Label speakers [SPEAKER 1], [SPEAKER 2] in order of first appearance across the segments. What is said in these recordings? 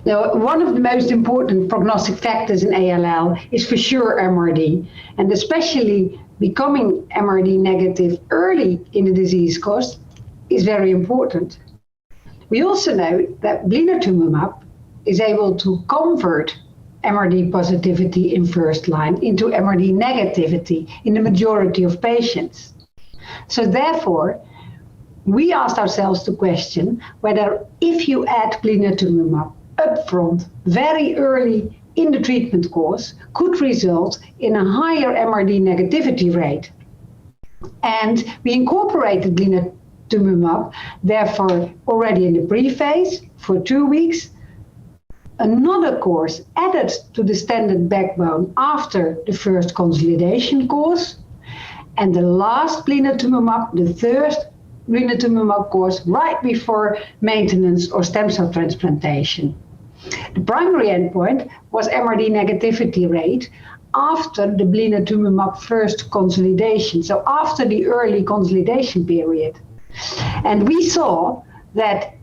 [SPEAKER 1] Now, one of the most important prognostic factors in ALL is for sure MRD, and especially becoming MRD negative early in the disease course is very important. We also know that blinatumomab is able to convert MRD positivity in first line into MRD negativity in the majority of patients. So therefore, we asked ourselves the question whether if you add blinatumomab upfront, very early in the treatment course, could result in a higher MRD negativity rate. And we incorporated blinatumomab, therefore, already in the prephase for 2 weeks. Another course added to the standard backbone after the first consolidation course. And the last blinatumomab, the third blinatumomab course, right before maintenance or stem cell transplantation. The primary endpoint was MRD negativity rate after the blinatumomab first consolidation, so after the early consolidation period. And we saw that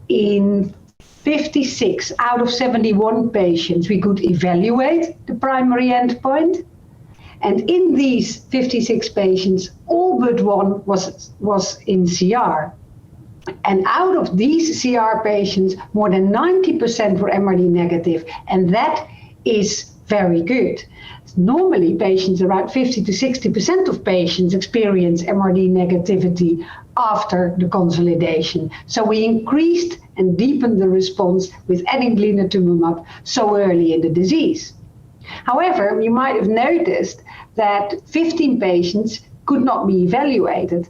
[SPEAKER 1] in 56 out of 71 patients, we could evaluate the primary endpoint. And in these 56 patients, all but one was in CR. And out of these CR patients, more than 90% were MRD negative. And that is very good. Normally, patients, around 50 to 60% of patients experience MRD negativity after the consolidation. So we increased and deepened the response with adding blinatumomab so early in the disease. However, you might have noticed that 15 patients could not be evaluated.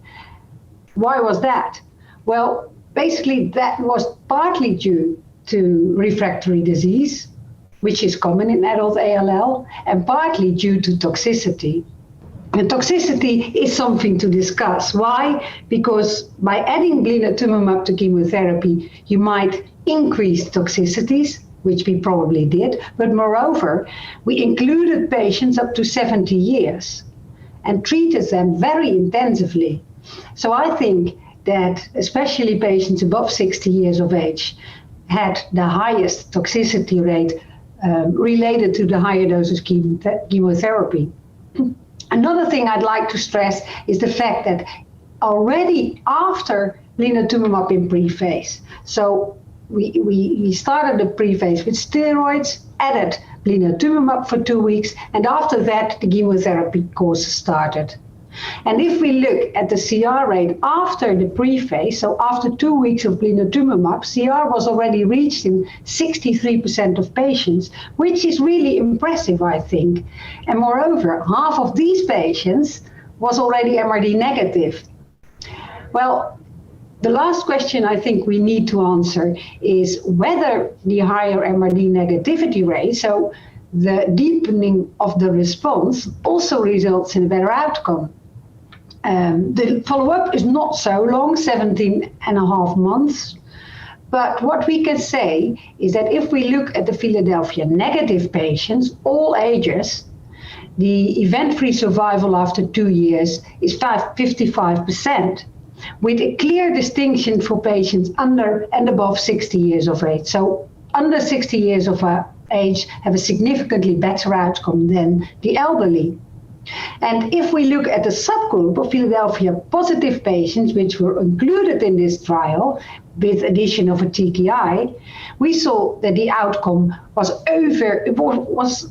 [SPEAKER 1] Why was that? Well, basically that was partly due to refractory disease, which is common in adult ALL, and partly due to toxicity. And toxicity is something to discuss. Why? Because by adding blinatumomab to chemotherapy, you might increase toxicities, which we probably did, but moreover, we included patients up to 70 years and treated them very intensively. So I think that especially patients above 60 years of age had the highest toxicity rate related to the higher doses chemotherapy. Another thing I'd like to stress is the fact that already after blinatumomab in prephase, so we started the prephase with steroids, added blinatumomab for 2 weeks, and after that the chemotherapy course started. And if we look at the CR rate after the prephase, so after 2 weeks of blinatumomab, CR was already reached in 63% of patients, which is really impressive, I think. And moreover, half of these patients was already MRD negative. Well, the last question I think we need to answer is whether the higher MRD negativity rate, so the deepening of the response, also results in a better outcome. The follow-up is not so long, 17.5 months. But what we can say is that if we look at the Philadelphia negative patients, all ages, the event-free survival after 2 years is 55%, with a clear distinction for patients under and above 60 years of age. So under 60 years of age have a significantly better outcome than the elderly. And if we look at the subgroup of Philadelphia positive patients, which were included in this trial with addition of a TKI, we saw that the outcome was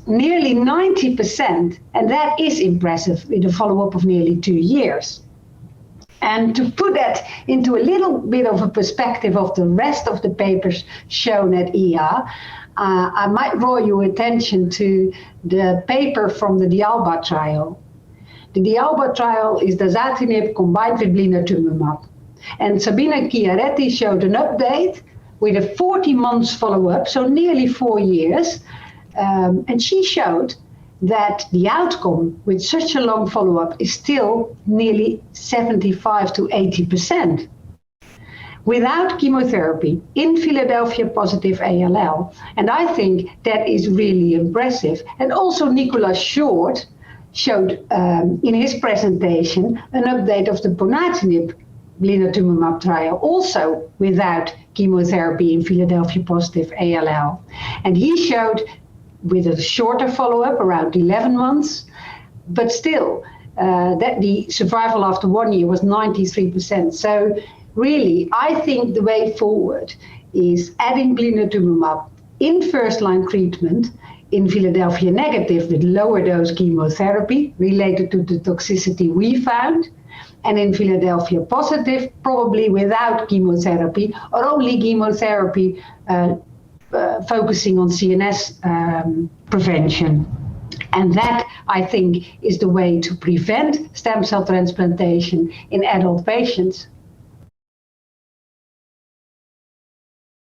[SPEAKER 1] nearly 90%, and that is impressive with a follow-up of nearly 2 years. And to put that into a little bit of a perspective of the rest of the papers shown at EA, I might draw your attention to the paper from the Dialba trial. The Dialba trial is dasatinib combined with blinatumomab. And Sabina Chiaretti showed an update with a 40 months follow-up, so nearly 4 years. And she showed that the outcome with such a long follow-up is still nearly 75 to 80%. Without chemotherapy in Philadelphia positive ALL. And I think that is really impressive. And also Nicolas Short showed in his presentation an update of the ponatinib blinatumomab trial, also without chemotherapy in Philadelphia positive ALL. And he showed, with a shorter follow-up, around 11 months, but still, that the survival after 1 year was 93%. So really, I think the way forward is adding blinatumomab in first-line treatment in Philadelphia negative with lower dose chemotherapy related to the toxicity we found, and in Philadelphia positive, probably without chemotherapy or only chemotherapy focusing on CNS prevention. And that, I think, is the way to prevent stem cell transplantation in adult patients.